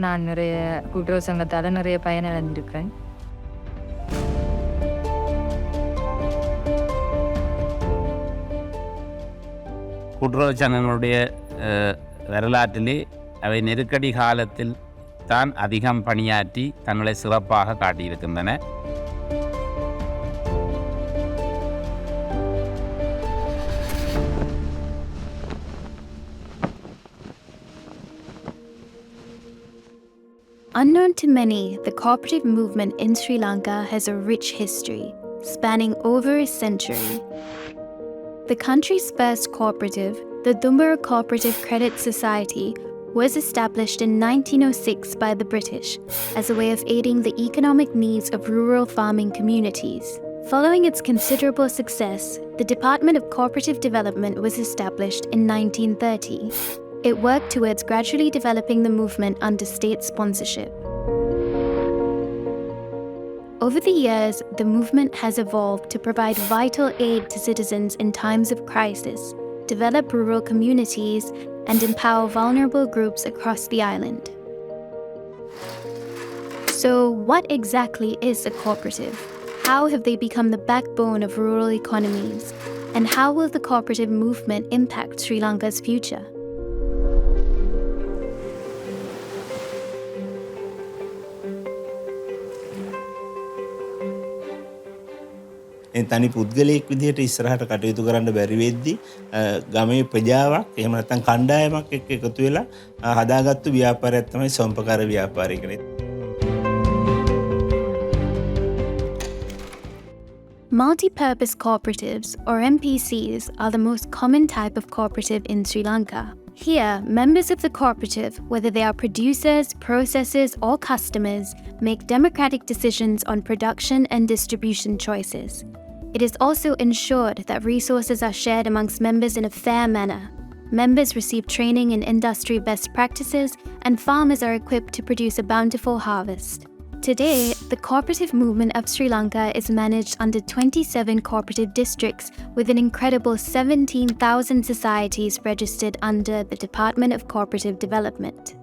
நான் நிறைய கூட்டுறவு சங்கத்தால் நிறைய பயனடைந்திருக்கேன். கூட்டுறவு சங்கங்களுடைய வரலாற்றிலே அவை நெருக்கடி காலத்தில் தான் அதிகம் பணியாற்றி தங்களை சிறப்பாக காட்டியிருக்கின்றன. Unknown to many, the cooperative movement in Sri Lanka has a rich history, spanning over a century. The country's first cooperative, the Dumbura Cooperative Credit Society, was established in 1906 by the British as a way of aiding the economic needs of rural farming communities. Following its considerable success, the Department of Cooperative Development was established in 1930. It worked towards gradually developing the movement under state sponsorship. Over the years, the movement has evolved to provide vital aid to citizens in times of crisis, develop rural communities, and empower vulnerable groups across the island. So, what exactly is a cooperative? How have they become the backbone of rural economies? And how will the cooperative movement impact Sri Lanka's future? තනි පුද්ගලයෙක් විදිහට ඉස්සරහට කටයුතු කරන්න බැරි වෙද්දී ගමේ ප්‍රජාවක් එහෙම නැත්නම් කණ්ඩායමක් එක්ක එකතු වෙලා හදාගත්තු ව්‍යාපාරයක් තමයි සොම්පකාර ව්‍යාපාරය කියන්නේ. Multi-purpose cooperatives, or MPCs, are the most common type of cooperative in Sri Lanka. Here, members of the cooperative, whether they are producers, processors, or customers, make democratic decisions on production and distribution choices. It is also ensured that resources are shared amongst members in a fair manner. Members receive training in industry best practices, and farmers are equipped to produce a bountiful harvest. Today, the cooperative movement of Sri Lanka is managed under 27 cooperative districts with an incredible 17,000 societies registered under the Department of Cooperative Development.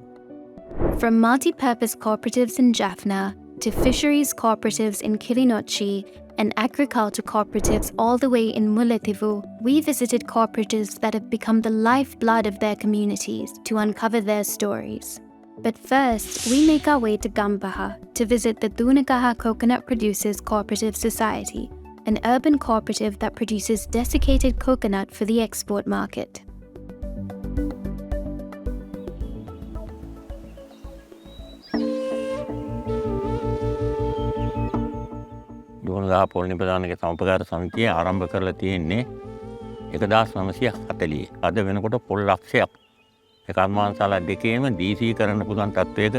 From multi-purpose cooperatives in Jaffna to fisheries cooperatives in Kilinochchi and agriculture cooperatives all the way in Mullaitivu, we visited cooperatives that have become the lifeblood of their communities to uncover their stories. But first, we make our way to Gambaha to visit the Dunagaha Coconut Producers Cooperative Society, an urban cooperative that produces desiccated coconut for the export market. දුවනගහ පොල් නිපදානක සමපකාර සමිතිය ආරම්භ කරලා තියෙන්නේ 1940. අද වෙනකොට පොල් ලක්ෂයක් කර්මාන්තශාලා දෙකේම DC කරන්න පුළුවන් තත්ත්වයක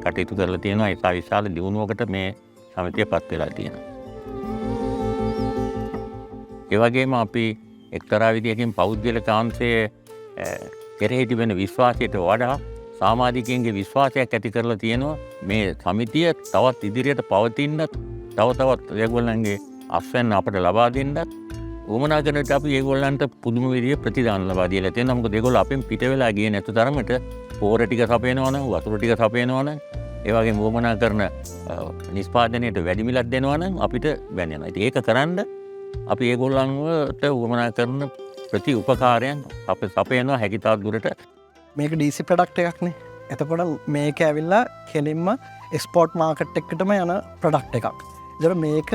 කටයුතු කරලා තියෙනවා. ඒ විශාල දියුණුවකට මේ සමිතිය පත් වෙලා තියෙනවා. ඒ වගේම අපි එක්තරා විදියකින් පෞද්ගලිකාංශයේ කෙරෙහි තිබෙන විශ්වාසයට වඩා සමාජිකයන්ගේ විශ්වාසයක් ඇති කරලා තියෙනවා. මේ සමිතිය තවත් ඉදිරියට පවතින්නත් තවත් ඒගොල්ලන්ගේ අස්වැන්න අපට ලබා දෙන්නත් උවමනා කරනට අපි ඒගොල්ලන්ට පුදුම විදිහේ ප්‍රතිදාන ලබා දීලා තියෙනවා. මොකද ඒගොල්ලෝ අපෙන් පිට වෙලා ගියේ නැතු තරමට පෝර ටික සපයනවනම් වතුර ටික සපයනවනම් ඒ වගේම උවමනා කරන නිෂ්පාදනයට වැඩි මිලක් දෙනවනම් අපිට බැඳෙනවා. ඉතින් ඒක කරන්න අපි ඒගොල්ලන්ට උවමනා කරන ප්‍රති උපකාරයන් අපේ සපයනවා හැකිතාක් දුරට. මේක DC ප්‍රොඩක්ට් එකක්නේ. එතකොට මේක ඇවිල්ලා කෙලින්ම එක්ස්පෝර්ට් මාකට් එකටම යන ප්‍රොඩක්ට් එකක්. ඒතර මේක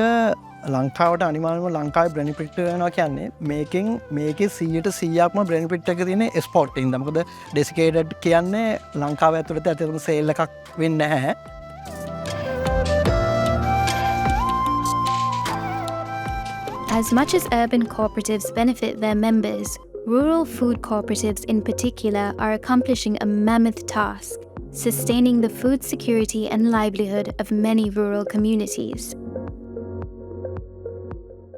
ලංකාවට අනිවාර්යයෙන්ම ලංකාවේ බෙනිෆිට් වෙනවා කියන්නේ මේකේ 100%ක්ම බෙනිෆිට් එක තියෙන්නේ එක්ස්පෝර්ට් එකෙන්ද. මොකද ඩෙසිකේටඩ් කියන්නේ ලංකාව ඇතුළත ඇත්තටම සේල් එකක් වෙන්නේ නැහැ. As much as urban cooperatives benefit their members, rural food cooperatives in particular are accomplishing a mammoth task, sustaining the food security and livelihood of many rural communities.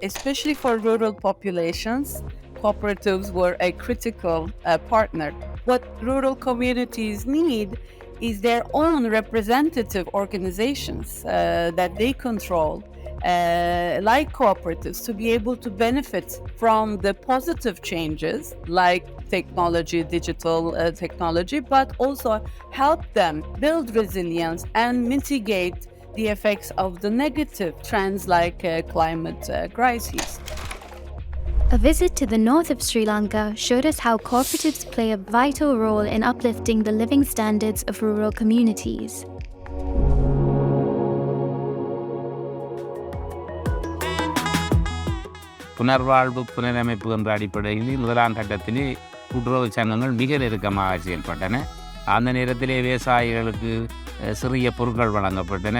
Especially for rural populations, cooperatives were a critical partner. What rural communities need is their own representative organizations that they control, like cooperatives, to be able to benefit from the positive changes like technology, digital technology, but also help them build resilience and mitigate the effects of the negative trends like climate crises. A visit to the north of Sri Lanka showed us how cooperatives play a vital role in uplifting the living standards of rural communities. புனர்வாழ்வு புனரமைப்பு என்ற அடிப்படையில் முதலாம் கட்டத்திலே கூட்டுறவு சங்கங்கள் மிக நெருக்கமாக செயல்பட்டன. அந்த நேரத்திலே விவசாயிகளுக்கு சிறிய பொருட்கள் வழங்கப்பட்டன.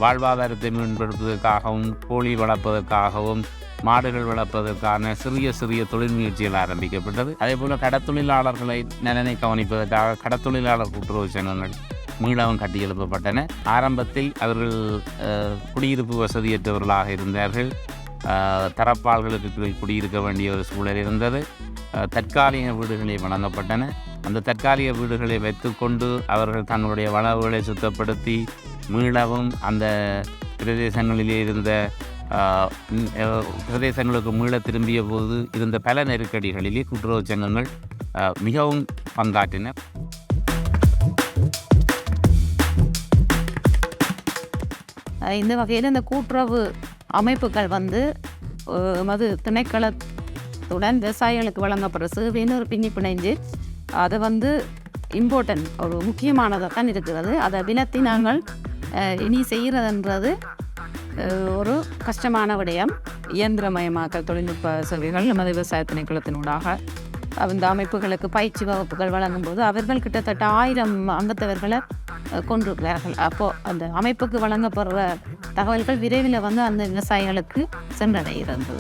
வாழ்வாதாரத்தை மேம்படுத்துவதற்காகவும் கோழி வளர்ப்பதற்காகவும் மாடுகள் வளர்ப்பதற்கான சிறிய சிறிய தொழில் முயற்சிகள் ஆரம்பிக்கப்பட்டது. அதேபோல் கடத்தொழிலாளர்களை நலனை கவனிப்பதற்காக கடத்தொழிலாளர் கூட்டுறவு சங்கங்கள் மீளவும் கட்டியெழுப்பப்பட்டன. ஆரம்பத்தில் அவர்கள் குடியிருப்பு வசதியற்றவர்களாக இருந்தார்கள். தரப்பால்களுக்கு குடியிருக்க வேண்டிய ஒரு சூழல் இருந்தது. தற்காலிக வீடுகளை வழங்கப்பட்டன. அந்த தற்காலிக வீடுகளை வைத்துக்கொண்டு அவர்கள் தங்களுடைய வளவுகளை சுத்தப்படுத்தி மீளவும் அந்த பிரதேசங்களிலே இருந்த பிரதேசங்களுக்கு மீள திரும்பிய போது இருந்த பல நெருக்கடிகளிலே கூட்டுறவு சங்கங்கள் மிகவும் பங்காற்றின. இந்த வகையில் இந்த கூட்டுறவு அமைப்புகள் மது திணைக்களத்துடன் விவசாயிகளுக்கு வழங்கப்படுற சேவைன்னு ஒரு பின்னி பிணைஞ்சு அது இம்பார்ட்டன்ட் ஒரு முக்கியமானதாக தான் இருக்கிறது. அதை விலத்தி நாங்கள் இனி செய்கிறதுன்றது ஒரு கஷ்டமான விடயம். இயந்திரமயமாக்கல் தொழில்நுட்ப சேவைகள் நமது விவசாய திணைக்களத்தினூடாக அந்த அமைப்புகளுக்கு பயிற்சி வகுப்புகள் வழங்கும்போது அவர்கள் கிட்டத்தட்ட 1000 அங்கத்தவர்களை கொண்டிருக்கிறார்கள். அப்போது அந்த அமைப்புக்கு வழங்கப்படுற தகவல்கள் விரைவில் அந்த விவசாயிகளுக்கு சென்றடைகிறது.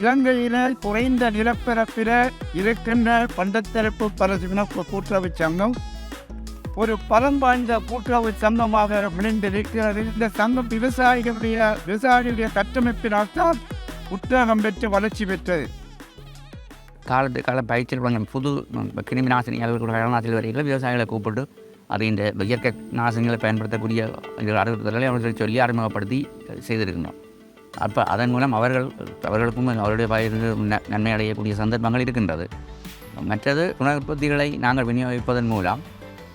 இலங்கையில் குறைந்த நிலப்பரப்பில் இருக்கின்ற பண்டத்தரப்பு பரசுவினப்பு கூட்டுறவு சங்கம் ஒரு பலம் வாய்ந்த கூட்டுறவு சங்கமாக விளைந்திருக்கிறது. இந்த சங்கம் விவசாயிகளுடைய கட்டமைப்பினால் தான் உற்சாகம் பெற்று வளர்ச்சி பெற்றது. கால பயிற்சி புது கிருமி நாசினிகள் நாசினி வரைகளை விவசாயிகளை கூப்பிட்டு அது இந்த இயற்கை நாசினிகளை பயன்படுத்தக்கூடிய அறிவுறுத்தல்களை அவர்கள் சொல்லி அறிமுகப்படுத்தி செய்திருக்கணும். அப்போ அதன் மூலம் அவர்களுக்கும் அவருடைய பயிருக்கு நன்மை அடையக்கூடிய சந்தர்ப்பங்கள் இருக்கின்றது. மற்றது உணவுற்பத்திகளை நாங்கள் விநியோகிப்பதன் மூலம்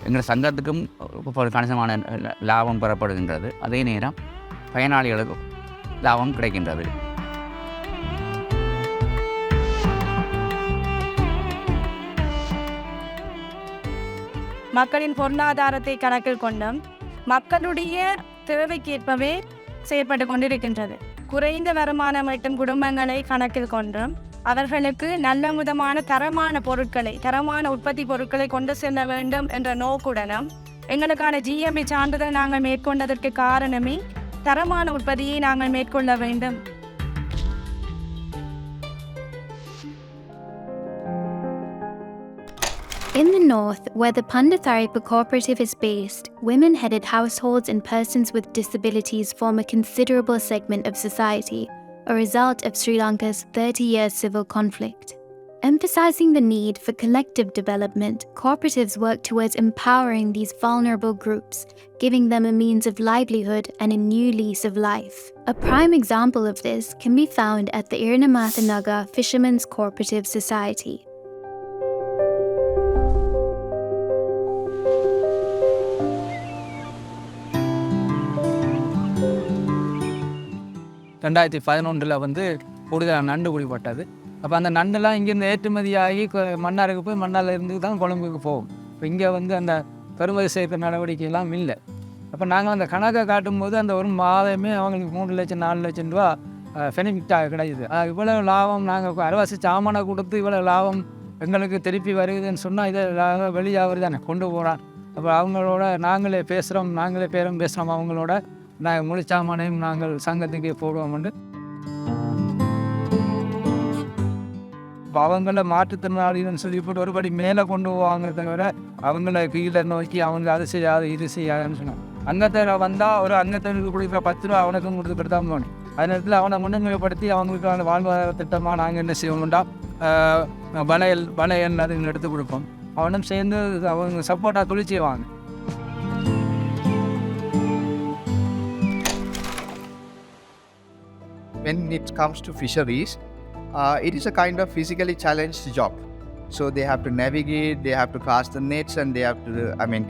எங்கள் சங்கத்துக்கும் கணிசமான லாபம் பெறப்படுகின்றது. அதே நேரம் பயனாளிகளுக்கும் லாபம் கிடைக்கின்றது. மக்களின் பொருளாதாரத்தை கணக்கில் கொண்டும் மக்களுடைய தேவைக்கேற்பவே செயற்பட்டு கொண்டிருக்கின்றது. குறைந்த வருமானம் ஈட்டும் குடும்பங்களை கணக்கில் கொண்டும் அவர்களுக்கு நல்ல விதமான தரமான உற்பத்தி பொருட்களை கொண்டு செல்ல வேண்டும் என்ற நோக்குடனும் எங்களுக்கான GMP சான்றிதழ் நாங்கள் மேற்கொண்டதற்கு காரணமே தரமான உற்பத்தியை நாங்கள் மேற்கொள்ள வேண்டும். In the north, where the Pandatharipa cooperative is based, women-headed households and persons with disabilities form a considerable segment of society, a result of Sri Lanka's 30-year civil conflict. Emphasizing the need for collective development, cooperatives work towards empowering these vulnerable groups, giving them a means of livelihood and a new lease of life. A prime example of this can be found at the Iranamatha Fishermen's Cooperative Society. கூடுதலாக நண்டு குடிப்பட்டது. அப்போ அந்த நண்டெல்லாம் இங்கேருந்து ஏற்றுமதியாகி மன்னாருக்கு போய் மன்னாரில் இருந்து தான் கொழம்புக்கு போகும். இப்போ இங்கே அந்த பெருமதி சேர்க்கிற நடவடிக்கையெல்லாம் இல்லை. அப்போ நாங்கள் அந்த கணக்கை காட்டும்போது அந்த ஒரு மாதமே அவங்களுக்கு 3 லட்சம் 4 லட்சம் ரூபா பெனிஃபிட்டாக கிடைக்குது. இவ்வளோ லாபம் நாங்கள் அரைவாசி சாமானை கொடுத்து இவ்வளோ லாபம் எங்களுக்கு திருப்பி வருகுதுன்னு சொன்னால் இதை வெளியாகிறது தானே கொண்டு போகிறான். அப்போ அவங்களோட நாங்களே பேசுகிறோம் அவங்களோட நாங்கள் முழு சாமானையும் நாங்கள் சங்கத்துக்கே போடுவோம்ண்டு. இப்போ அவங்கள மாற்றுத்திறனாளின்னு சொல்லி போட்டு ஒருபடி மேலே கொண்டு போவாங்க தவிர அவங்கள கீழே நோக்கி அவங்க அது செய்யாது இது செய்யாதுன்னு சொன்னாங்க. அங்கத்தை வந்தால் ஒரு அங்கத்திற்கு கொடுக்குற 10 ரூபா அவனுக்கும் கொடுத்துக்கிட்டு தான் போகணும். அதே நேரத்தில் அவனை முன்னுரிமைப்படுத்தி அவங்களுக்கான வாழ்வாதார திட்டமாக நாங்கள் என்ன செய்வோம்டா வளையல் அதுங்க எடுத்து கொடுப்போம். அவனும் சேர்ந்து அவங்க சப்போர்ட்டாக தொழில் செய்வாங்க. when it comes to fisheries, it is a kind of physically challenged job. So they have to navigate, they have to cast the nets, and they have to,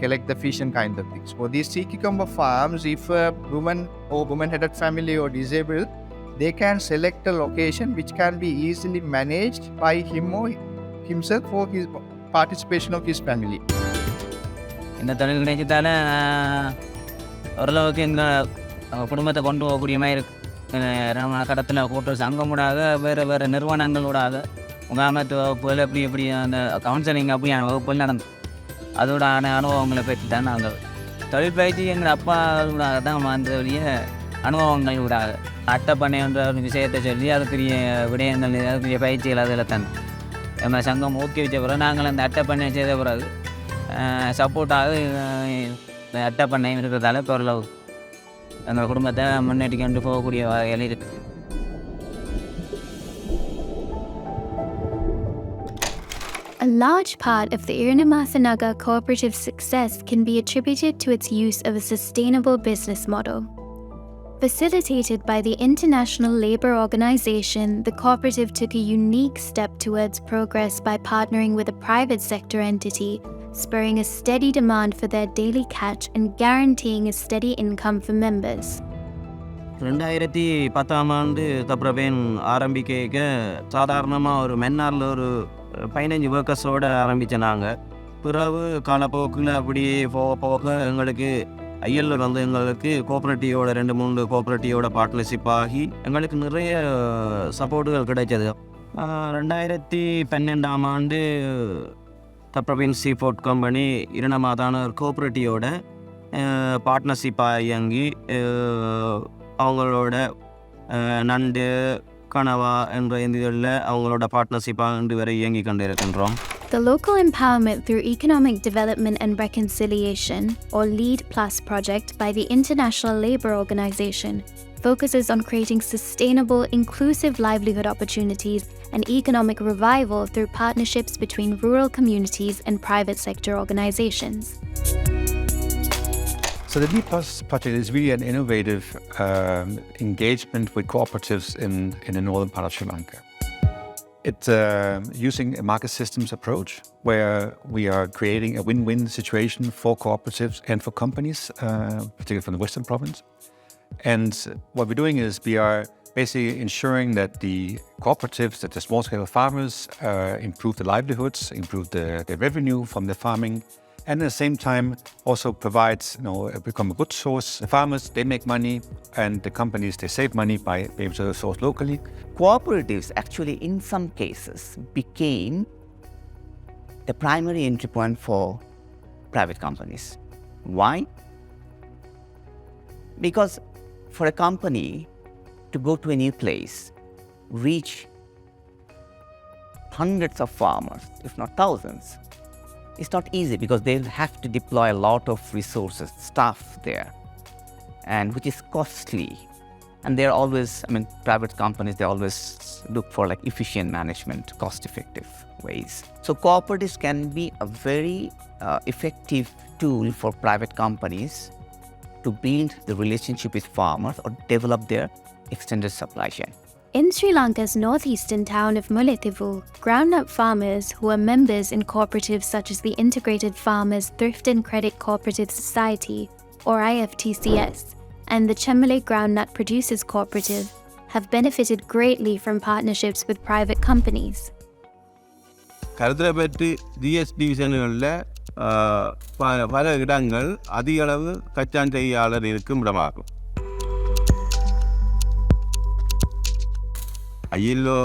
collect the fish and kind of things. For these sea cucumber farms, if a woman or woman-headed family or disabled, they can select a location which can be easily managed by him or himself for his participation of his family. இந்த தொழில் நினைச்சதால ஓரளவுக்கு எங்கள் குடும்பத்தை கொண்டு போகக்கூடிய மாதிரி இருக்கு. நம்ம கடத்தில் கூட்டுற சங்கமூடாக வேறு நிறுவனங்களூடாக முகாமத்துவ வகுப்புகள் எப்படி அந்த கவுன்சிலிங் அப்படியான வகுப்புகள் நடந்து அதோட அனுபவங்களை பற்றி தான் நாங்கள் தொழில் பயிற்சி எங்கள் அப்பாவோடாக தான் வந்தவழிய அனுபவங்களூடாக அட்டைப்பண்ணைன்ற ஒரு விஷயத்தை சொல்லி அதுக்குரிய விடயங்கள் அதுக்குரிய பயிற்சிகள் அதில் தான் நம்ம சங்கம் ஊக்குவிச்ச பிறகு நாங்கள் அந்த அட்டைப்பண்ணை செய்த பிறகு சப்போர்ட்டாக அட்டைப்பண்ணை இருக்கிறதால இப்போ ஓரளவு எங்கள் குடும்பத்தை முன்னேற்றி கொண்டு போகக்கூடிய வகையில் இருக்குது. A large part of the Irinamasanaga cooperative success can be attributed to its use of a sustainable business model. Facilitated by the International Labour Organization, the cooperative took a unique step towards progress by partnering with a private sector entity, spurring a steady demand for their daily catch and guaranteeing a steady income for members. 2010 தப்புறப்பேன் ஆரம்பிக்க சாதாரணமாக ஒரு மென்னாரில் ஒரு 15 ஒர்க்கர்ஸோடு ஆரம்பித்த நாங்கள் பிறகு காலப்போக்கில் அப்படியே போக போக எங்களுக்கு ஐஎல்ல வந்து எங்களுக்கு கோஆப்ரேட்டிவோட 2-3 கோஆப்ரேட்டிவோட பார்ட்னர்ஷிப் ஆகி எங்களுக்கு நிறைய சப்போர்ட்டுகள் கிடைச்சது. 2012 தப்புறப்பேன் சீ ஃபுட் கம்பெனி இரணமாதான ஒரு கோஆப்ரேட்டிவோட பார்ட்னர்ஷிப்பாக இயங்கி அவங்களோட நண்டு கனவா என்ற இதில் அவங்களோட பார்ட்னர்ஷிப்பாக இன்று வரை இயங்கி கொண்டிருக்கின்றோம். The Local Empowerment through Economic Development and Reconciliation, or LEAD Plus project by the International Labour Organization, focuses on creating sustainable, inclusive livelihood opportunities and economic revival through partnerships between rural communities and private sector organizations. So the LEAD Plus project is really an innovative engagement with cooperatives in the northern part of Sri Lanka. It's using a market systems approach where we are creating a win-win situation for cooperatives and for companies, particularly from the Western province. And what we're doing is we are basically ensuring that the cooperatives, that the small-scale farmers improve their livelihoods, improve their revenue from their farming, and at the same time also provides, become a good source. The farmers, they make money, and the companies, they save money by being able to source locally. Cooperatives actually in some cases became the primary entry point for private companies. Why? Because for a company to go to a new place, reach hundreds of farmers, if not thousands, it's not easy because they'll have to deploy a lot of resources, staff there, and which is costly. And they're always, private companies, they always look for like efficient management, cost-effective ways. So cooperatives can be a very effective tool for private companies to build the relationship with farmers or develop their extended supply chain. In Sri Lanka's northeastern town of Mullaitivu, groundnut farmers who are members in cooperatives such as the Integrated Farmers Thrift and Credit Cooperative Society, or IFTCS, and the Chemmale Groundnut Producers Cooperative have benefited greatly from partnerships with private companies. கருத்துரைப்பற்றி GS டிவிஷன்களில் பல இடங்கள் அதிக அளவு கச்சான் செய்யாளர் இருக்கும் இடமாகும். ILO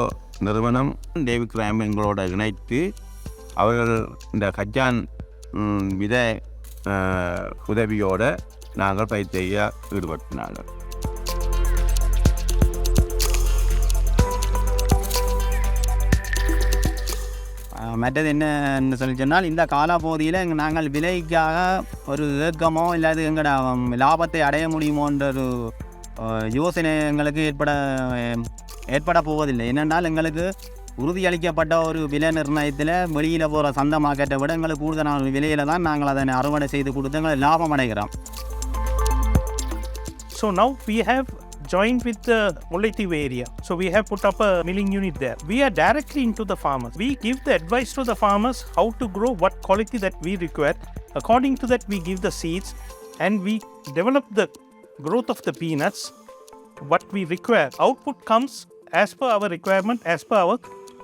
நிறுவனம் டேவிட் கிராம் எங்களோட இணைத்து அவர்கள் இந்த கச்சான் வித உதவியோடு நாங்கள் பயிர் செய்ய ஈடுபட்டினார்கள். மற்றது என்னன்னு சொல்லி சொன்னால் இந்த காலப்பகுதியில் நாங்கள் விலைக்காக ஒரு ஏக்கமோ இல்லாது எங்களோட லாபத்தை அடைய முடியுமோன்ற ஒரு யோசனை எங்களுக்கு ஏற்பட போவதில்லை. என்னென்றால் எங்களுக்கு உறுதியளிக்கப்பட்ட ஒரு விலை நிர்ணயத்தில் வெளியில் போகிற சந்தை மார்க்கெட்டை விட எங்களுக்கு கூடுதலான விலையில் தான் நாங்கள் அதனை அறுவடை செய்து கொடுத்து எங்களை லாபம் அடைகிறோம். So now we have joined with the cooperative area. So we have put up a milling unit there. We are directly into the farmers. We give the advice to the farmers how to grow, what quality that we require. According to that, we give the seeds and we develop the growth of the peanuts, what we require. Output comes as per our requirement, as per our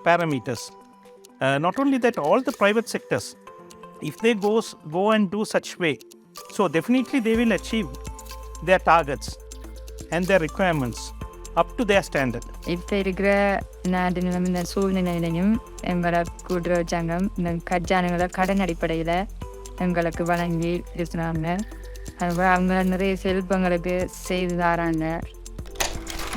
parameters. Not only that, all the private sectors, if they go and do such way, so definitely they will achieve their targets and their requirements up to their standard. இப்போ இருக்கிற நாட்டு நிலைமை இந்த சூழ்நிலையிலையும் எங்களோட கூட்டுறவு சங்கம் இந்த கஜானங்களை கடன் அடிப்படையில் எங்களுக்கு வழங்கி இருக்கிறாங்க. அவங்க நிறைய செல்வங்களுக்கு செய்து தராங்க.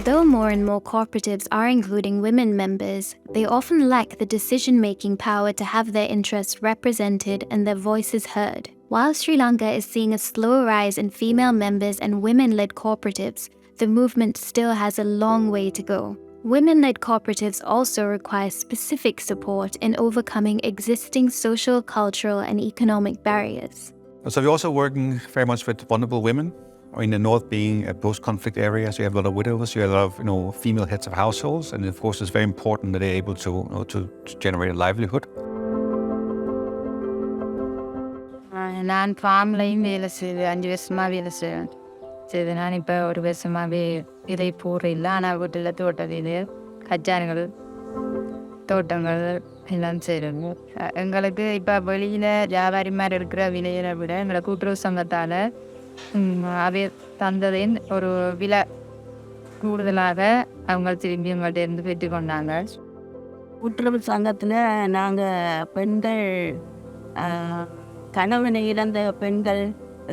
Though more and more cooperatives are including women members, they often lack the decision-making power to have their interests represented and their voices heard. While Sri Lanka is seeing a slow rise in female members and women-led cooperatives, the movement still has a long way to go. Women-led cooperatives also require specific support in overcoming existing social, cultural, and economic barriers. So we're also working very much with vulnerable women. In the north being a post-conflict area, so you have a lot of widows, you have a lot of female heads of households, and of course it's very important that they're able to generate a livelihood. நான் ஃபார்ம்லையும் வேலை செய்வேன், 5 வருஷமாக வேலை செய்வேன். சரி, நான் இப்போ ஒரு வருஷமாகவே இதை போடுறில்லை. ஆனால் வீட்டில் தோட்டம் இது கஜான்கள் தோட்டங்கள் எல்லாம் செய்கிறோங்க. எங்களுக்கு இப்போ வெளியில் வியாபாரி மாதிரி இருக்கிற விலையை விட எங்களை கூட்டுறவு சங்கத்தால் அவை தந்ததின் ஒரு விலை கூடுதலாக அவங்க திரும்பி எங்கள்கிட்ட இருந்து பெற்றுக்கொண்டாங்க. கூட்டுறவு சங்கத்தில் நாங்கள் பெண்கள் கணவனை இழந்த பெண்கள்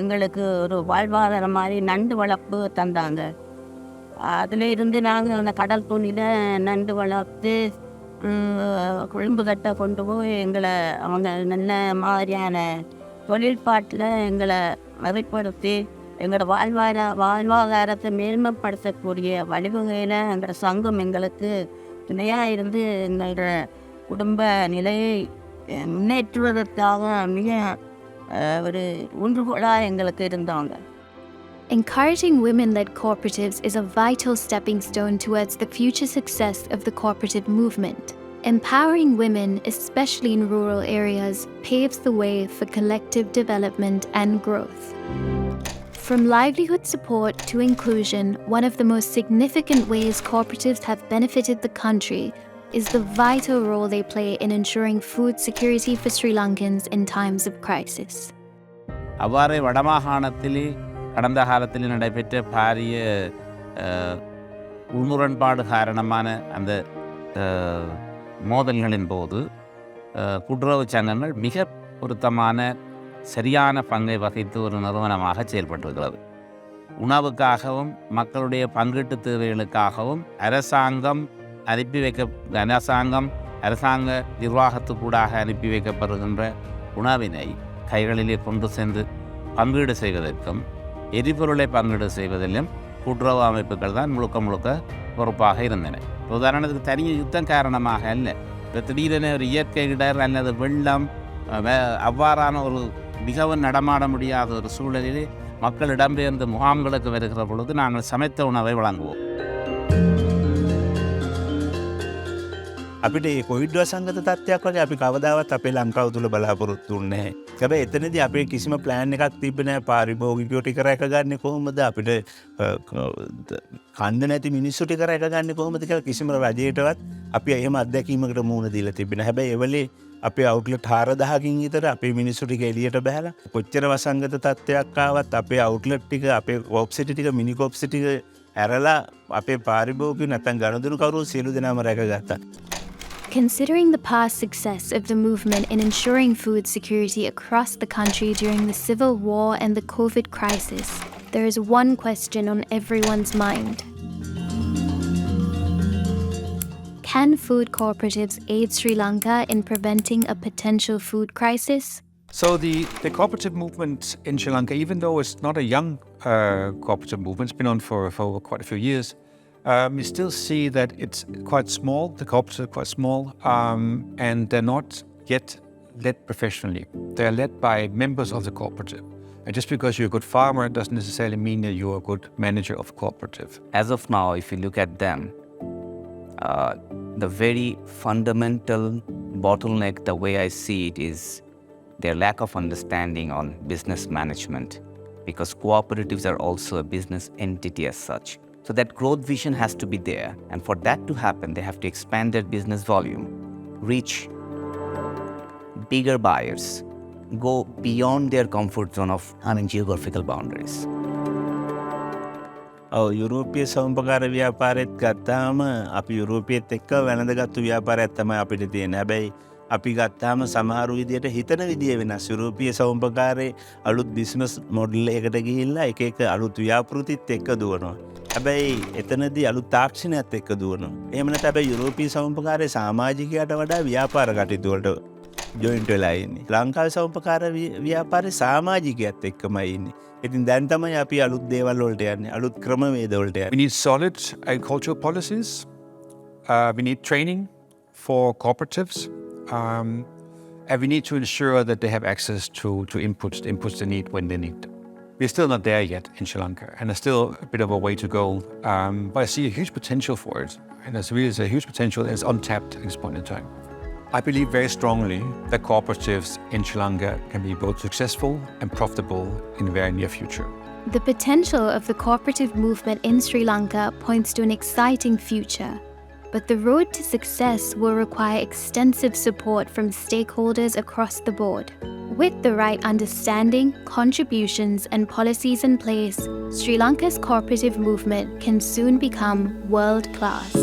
எங்களுக்கு ஒரு வாழ்வாதாரம் மாதிரி நண்டு வளர்ப்பு தந்தாங்க. அதில் இருந்து நாங்கள் அந்த கடல் துணியில் நண்டு வளர்த்து குழம்பு கட்டை கொண்டு போய் எங்களை அவங்க நல்ல மாதிரியான தொழில்பாட்டில் எங்களை மறைப்படுத்தி எங்களோட வாழ்வாதாரத்தை மேன்மைப்படுத்தக்கூடிய வழிவகையில் எங்களோட சங்கம் எங்களுக்கு துணையாக இருந்து எங்களோட குடும்ப நிலையை முன்னேற்றுவதற்காக மிக ஒரு ஊன்றுகோலாக எங்களுக்கு இருந்தாங்க. Encouraging women-led cooperatives is a vital stepping stone towards the future success of the cooperative movement. Empowering women, especially in rural areas, paves the way for collective development and growth. From livelihood support to inclusion, one of the most significant ways cooperatives have benefited the country is the vital role they play in ensuring food security for Sri Lankans in times of crisis. அவ்வாறே வடமாகாணத்திலே கடந்த காலத்தில் நடைபெற்ற பாரிய உள்முரண்பாடு காரணமான அந்த மோதல்களின் போது கூட்டுறவு சங்கங்கள் மிக பொருத்தமான சரியான பங்கை வகித்து ஒரு நிறுவனமாக செயல்பட்டிருக்கிறது. உணவுக்காகவும் மக்களுடைய பங்கீட்டு தேவைகளுக்காகவும் அரசாங்க நிர்வாகத்துக்கூடாக அனுப்பி வைக்கப்படுகின்ற உணவினை கைகளிலே கொண்டு சென்று பங்கீடு செய்வதற்கும் எரிபொருளை பங்கீடு செய்வதிலும் கூட்டுறவு அமைப்புகள் தான் முழுக்க பொறுப்பாக இருந்தன. உதாரணத்துக்கு தனி யுத்தம் காரணமாக அல்ல, இப்போ திடீரென ஒரு இயற்கை இடர் அல்லது வெள்ளம் அவ்வாறான ஒரு மிகவும் நடமாட முடியாத ஒரு சூழலிலே மக்கள் இடம்பெயர்ந்து முகாம்களுக்கு வருகிற பொழுது நாங்கள் சமைத்த உணவை வழங்குவோம். අපිට කොවිඩ් වසංගත තත්ත්වයක් වගේ අපි කවදාවත් අපේ ලංකාව තුළ බලාපොරොත්තු වෙන්නේ නැහැ. හැබැයි එතනදී අපේ කිසිම ප්ලෑන් එකක් තිබ්බේ නැහැ. පාරිභෝගිකයෝ ටික රැකගන්නේ කොහොමද? අපිට කන්න නැති මිනිස්සු ටික රැකගන්නේ කොහොමද කියලා කිසිම රජයකටවත් අපි එහෙම අත්දැකීමකට මුහුණ දීලා තිබෙන්නේ නැහැ. හැබැයි ඒ වෙලේ අපේ අවුට්ලට් 4000කින් විතර අපේ මිනිස්සු ටික එළියට බහැලා කොච්චර වසංගත තත්ත්වයක් ආවත් අපේ අවුට්ලට් ටික අපේ කොප්සිටි ටික මිනි කොප්සිටි ටික ඇරලා අපේ පාරිභෝගිකයෝ නැත්නම් ගනුදෙනු කරුවෝ සියලු දෙනාම රැකගත්තා. Considering the past success of the movement in ensuring food security across the country during the civil war and the COVID crisis, there is one question on everyone's mind. Can food cooperatives aid Sri Lanka in preventing a potential food crisis? So the cooperative movement in Sri Lanka, even though it's not a young cooperative movement, it's been on for quite a few years, you still see that it's quite small, the cooperatives are quite small, and they're not yet led professionally. They're led by members of the cooperative. And just because you're a good farmer doesn't necessarily mean that you're a good manager of a cooperative. As of now, if you look at them, the very fundamental bottleneck, the way I see it, is their lack of understanding on business management, because cooperatives are also a business entity as such. So that growth vision has to be there. And for that to happen, they have to expand their business volume, reach bigger buyers, go beyond their comfort zone of geographical boundaries. යුරෝපිය සෞම්පකාර ව්‍යාපාරෙත් ගත්තාම අපි යුරෝපියත් එක්ක වැළඳගත්තු ව්‍යාපාරයක් තමයි අපිට තියෙන. හැබැයි අපි ගත්තාම සමහරු විදියට හිතන විදිය වෙනස්. යුරෝපීය සෞම්පකාරේ අලුත් බිස්නස් මොඩල් එකකට ගිහිල්ලා එක එක අලුත් ව්‍යාපෘතිත් එක්ක දුවනවා. හැබැයි එතනදී අලුත් තාක්ෂණයත් එක්ක දුවනවා. එහෙම නැත්නම් හැබැයි යුරෝපීය සෞම්පකාරේ සමාජිකයට වඩා ව්‍යාපාර කටයුතු වලට ජොයින්ට් වෙලා ඉන්නේ. ලංකාවේ සෞම්පකාර ව්‍යාපාරේ සමාජිකයත් එක්කමයි ඉන්නේ. ඉතින් දැන් තමයි අපි අලුත් දේවල් වලට යන්නේ. අලුත් ක්‍රමවේද වලට යන්නේ. We need solid agricultural policies. We need training for cooperatives. And we need to ensure that they have access to inputs, the inputs they need when they need them. We're still not there yet in Sri Lanka, and there's still a bit of a way to go. But I see a huge potential for it, and there's really a huge potential, and it's untapped at this point in time. I believe very strongly that cooperatives in Sri Lanka can be both successful and profitable in the very near future. The potential of the cooperative movement in Sri Lanka points to an exciting future, but the road to success will require extensive support from stakeholders across the board. With the right understanding, contributions, and policies in place, Sri Lanka's cooperative movement can soon become world-class.